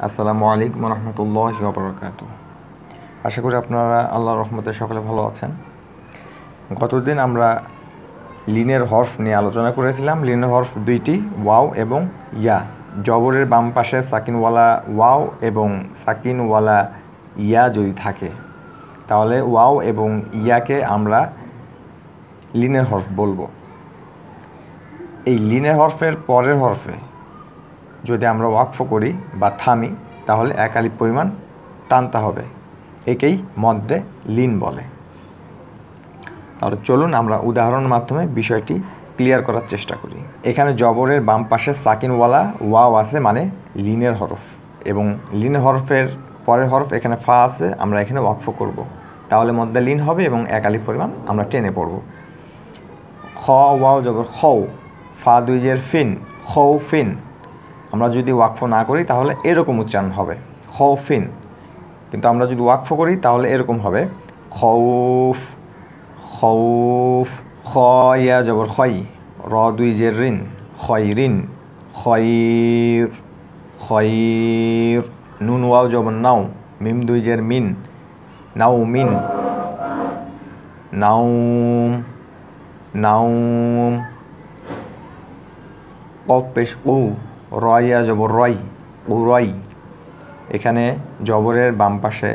আসসালামু আলাইকুম রহমতুল্লাহি ওয়া বারাকাতুহু। আশা করি আপনারা আল্লাহর রহমতে সকলে ভালো আছেন। গতদিন আমরা লিনের হরফ নিয়ে আলোচনা করেছিলাম। লিনের হরফ দুইটি, ওয়াও এবং ইয়া। জবরের বাম পাশে সাকিনওয়ালা ওয়াও এবং সাকিনওয়ালা ইয়া যদি থাকে তাহলে ওয়াও এবং ইয়াকে আমরা লিনের হরফ বলবো। এই লিনের হরফের পরের হরফে যদি আমরা ওয়াকফ করি বা থামি তাহলে এক আলিফ পরিমাণ টানতে হবে। একেই মদ্দে লিন বলে। তাহলে চলুন আমরা উদাহরণের মাধ্যমে বিষয়টি ক্লিয়ার করার চেষ্টা করি। এখানে জবরের বাম পাশে সাকিনওয়ালা ওয়াও আছে, মানে লিনের হরফ, এবং লিনের হরফের পরের হরফ এখানে ফা আছে, আমরা এখানে ওয়াকফ করব। তাহলে মদ্দে লিন হবে এবং এক আলিফ পরিমাণ আমরা টেনে পড়ব। খ ওয়াও জবর খৌ, ফা দুই জের ফিন, খৌ ফিন। আমরা যদি ওয়াকফ না করি তাহলে এরকম উচ্চারণ হবে খৌফিন, কিন্তু আমরা যদি ওয়াকফ করি তাহলে এরকম হবে খৌফ খৌফ। খ ইয়া জবর খই, র দুই জের রিন, খয়রিন খয়র খয়র। নুন ওয়াও জবর নাও, মিম দুই জের মিন, নাও মিন নাউম নাউম। কফ পেশ উ, রয়া জবর রয়, উরয়। এখানে জবরের বাম পাশে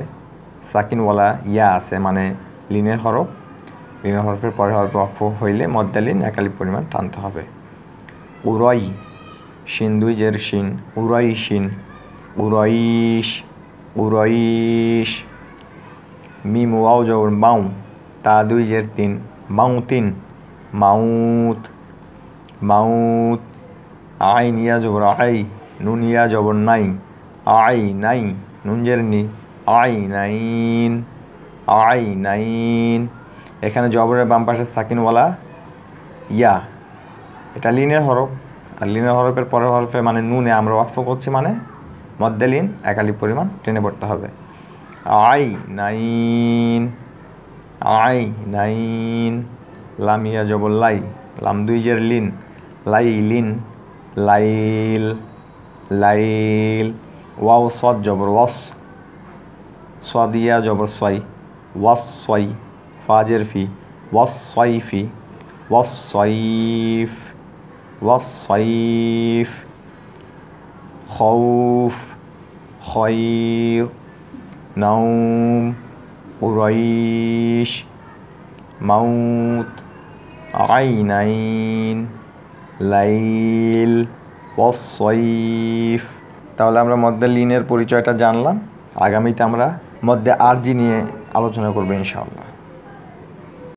সাকিনওয়ালা ইয়া আছে, মানে লিনের হরফ। লিনের হরফের পরে হরফ ওয়াকফ হইলে মদ্দে লিন এক আলিফ পরিমাণ টানতে হবে। উরয়, শিন দুই জের শিন, উরয় শিন উরয়িশ উরয়িশ। মিম ওয়াও জবর মাউ, তা দুই জের তিন, মাউতিন মাউত মাউত। আইন ইয়া জবর আই, নুন ইয়া জবর নাই, আই নাই, নুন জের নি, আই নাইন আই নাইন। এখানে জবরের বাম পাশে সাকিনওয়ালা ইয়া, এটা লিনের হরফ, আর লিনের হরফের পরের হরফে মানে নুনে আমরা ওয়াকফ করছি, মানে মদ্দে লিন এক আলিফ পরিমাণ টেনে পড়তে হবে। I nine I nine. লাম ইয়া জবর লাই, লাম দুই জের লিন, লাই লিন লাইল লাইল। ওয়াও সদ জবর ওয়াস, সদ ইয়া জবর সয়, ওয়াস সয়, ফাজের ফি, ওয়াস সয়ফি ওয়াস সয়ফ ওয়াস সয়ফ। খৌফ খয়র নাউম উরয়িশ মাউত আইনাইন লাইল ওয়াসসাইফ। তাহলে আমরা মদ্দে লিনের পরিচয়টা জানলাম। আগামীতে আমরা মদ্দে আরজি নিয়ে আলোচনা করবো ইনশাআল্লাহ।